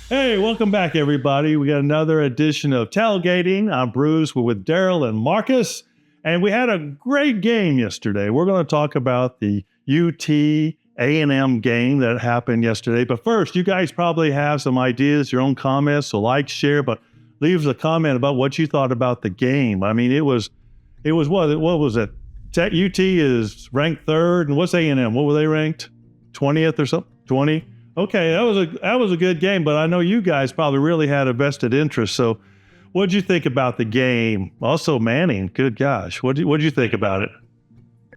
Hey, welcome back, everybody. We got another edition of Tailgating. I'm Bruce. We're with Daryl and Marcus, and we had a great game yesterday. We're going to talk about the UT A&M game that happened yesterday. But first, you guys probably have some ideas, your own comments, so like, share, but leave us a comment about what you thought about the game. I mean, it was what was it? UT is ranked third, and what's A&M? What were they ranked? 20th or something? 20? Okay, that was a good game, but I know you guys probably really had a vested interest. So, what'd you think about the game? Also, Manning, good gosh, what'd you think about it?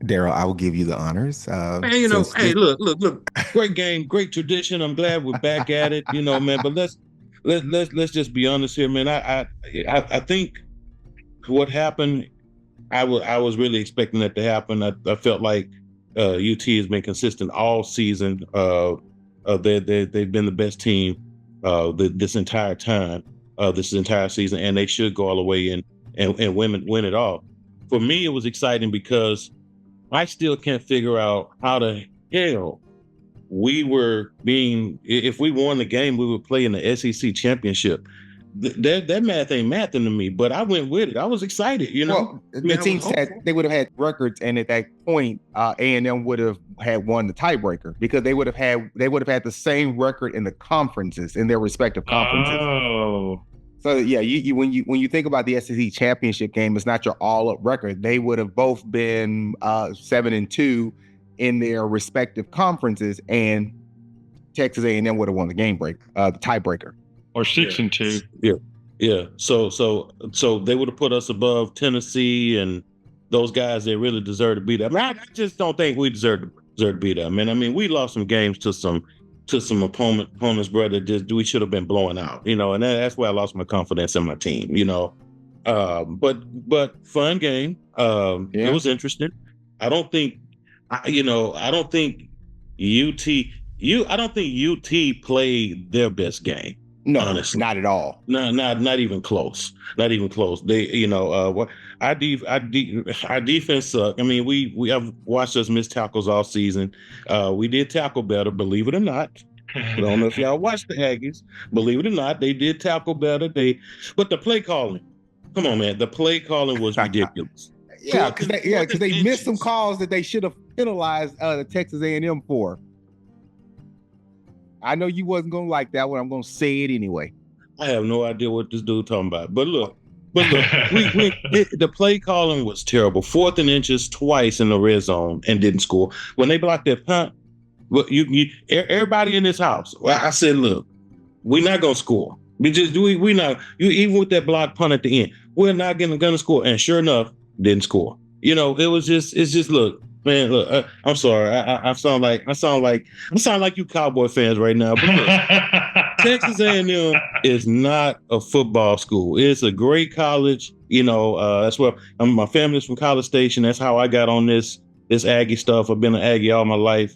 Daryl, I will give you the honors. Man, hey, look, great game, great tradition. I'm glad we're back at it, man. But let's just be honest here, man. I think what happened, I was really expecting that to happen. I felt like UT has been consistent all season. They've been the best team this entire time, this entire season, and they should go all the way in and win it all. For me, it was exciting because I still can't figure out how the hell if we won the game, we would play in the SEC championship. That math ain't mathing to me, but I went with it. I was excited, Well, the team said they would have had records, and at that point, A&M would have had won the tiebreaker because they would have had the same record in the conferences in their respective conferences. Oh, So yeah, when you think about the SEC championship game, it's not your all-up record. They would have both been 7-2 in their respective conferences, and Texas A&M would have won the the tiebreaker. or 6-2. Yeah, yeah. So they would have put us above Tennessee and those guys. They really deserve to beat them. I just don't think we deserve to beat them. And I mean, we lost some games to some opponents, brother. Just we should have been blowing out, and that's where I lost my confidence in my team, But fun game. It was interesting. I don't think UT played their best game. No, honestly, not at all. No, not even close. Not even close. They, our defense sucked. I mean, we have watched us miss tackles all season. We did tackle better, believe it or not. I don't know if y'all watched the Aggies. Believe it or not, they did tackle better. But the play calling, come on, man, the play calling was ridiculous. Because they missed some calls that they should have penalized the Texas A&M for. I know you wasn't gonna like that one. I'm gonna say it anyway. I have no idea what this dude talking about. But look, the play calling was terrible. 4th and inches twice in the red zone and didn't score. When they blocked that punt, everybody in this house. Well, I said, look, we're not gonna score. We not. Even with that block punt at the end, we're not gonna score. And sure enough, didn't score. It's just look. Man, look, I'm sorry. I sound like you Cowboy fans right now. But look, Texas A&M is not a football school. It's a great college. That's where my family's from College Station. That's how I got on this Aggie stuff. I've been an Aggie all my life.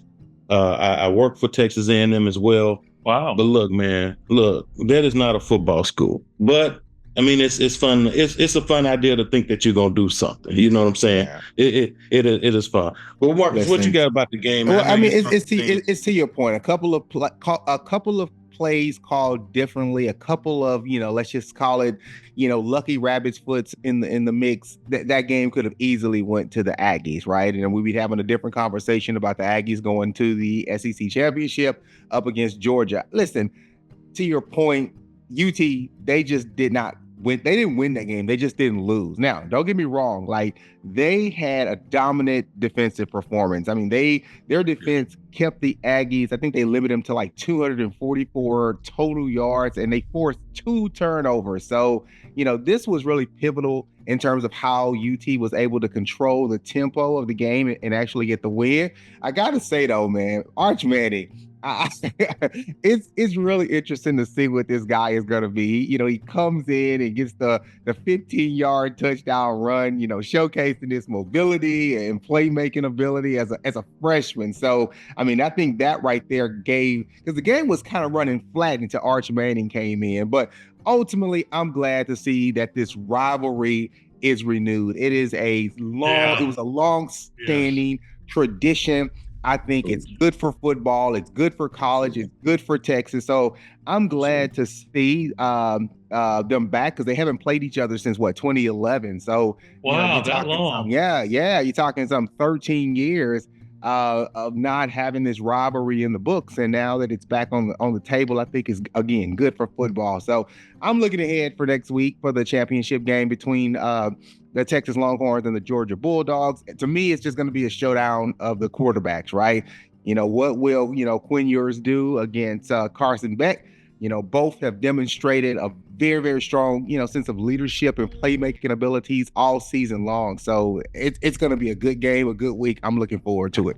I work for Texas A&M as well. Wow. But look, man, that is not a football school. But I mean, it's fun. It's a fun idea to think that you're gonna do something. You know what I'm saying? Yeah. It is fun. Well, Marcus, what you got about the game? Well, I mean, it's to your point. A couple of plays called differently. A couple of let's just call it lucky rabbit's foots in the mix. That game could have easily went to the Aggies, right? And we'd be having a different conversation about the Aggies going to the SEC championship up against Georgia. Listen, to your point, UT, they just did not win. They didn't win that game. They just didn't lose. Now, don't get me wrong. Like, they had a dominant defensive performance. I mean, their defense kept the Aggies. I think they limited them to like 244 total yards, and they forced 2 turnovers. So, this was really pivotal in terms of how UT was able to control the tempo of the game and actually get the win. I got to say, though, man, Arch Manning, it's really interesting to see what this guy is going to be. He comes in and gets the 15-yard touchdown run, showcasing his mobility and playmaking ability as a freshman. So, I mean, I think that right there because the game was kind of running flat until Arch Manning came in. But ultimately, I'm glad to see that this rivalry is renewed. It was a long-standing tradition. I think it's good for football. It's good for college. It's good for Texas. So I'm glad to see them back because they haven't played each other since 2011. So wow, that long. You're talking some 13 years of not having this rivalry in the books, and now that it's back on the table, I think is again good for football. So I'm looking ahead for next week for the championship game between the Texas Longhorns and the Georgia Bulldogs. To me, it's just going to be a showdown of the quarterbacks, right? What will Quinn Ewers do against Carson Beck? Both have demonstrated a very, very strong, sense of leadership and playmaking abilities all season long. So it's going to be a good game, a good week. I'm looking forward to it.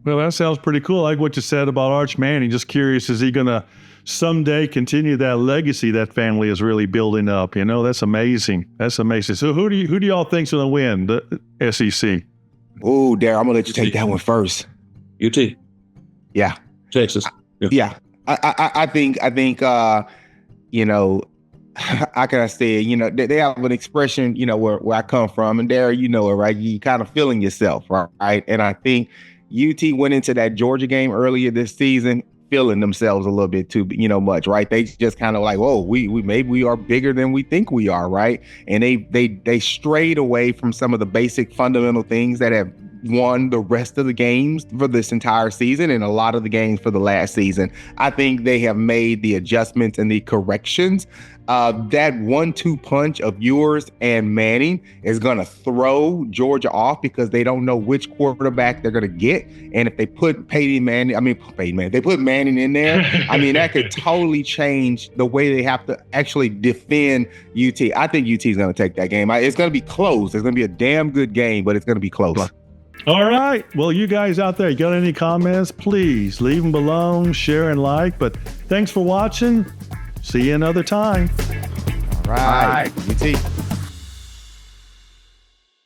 Well, that sounds pretty cool. I like what you said about Arch Manning. Just curious, is he going to someday continue that legacy that family is really building up? That's amazing. That's amazing. So who do y'all think's going to win the SEC? Oh, Darryl, I'm going to let you take that one first. UT. Yeah. Texas. Yeah. I think how can I say it? They have an expression, where I come from, and Darryl, you know it, right? You kind of feeling yourself, right? And I think UT went into that Georgia game earlier this season feeling themselves a little bit too, much, right? They just kind of like, whoa, we maybe we are bigger than we think we are, right? And they strayed away from some of the basic fundamental things that have won the rest of the games for this entire season and a lot of the games for the last season. I think they have made the adjustments and the corrections. That 1-2 punch of Ewers and Manning is going to throw Georgia off because they don't know which quarterback they're going to get. And if they put they put Manning in there, that could totally change the way they have to actually defend UT. I think UT is going to take that game. It's going to be close. It's going to be a damn good game, but it's going to be close. All right. Well, you guys out there, you got any comments? Please leave them below, share and like. But thanks for watching. See you another time. All right. UT.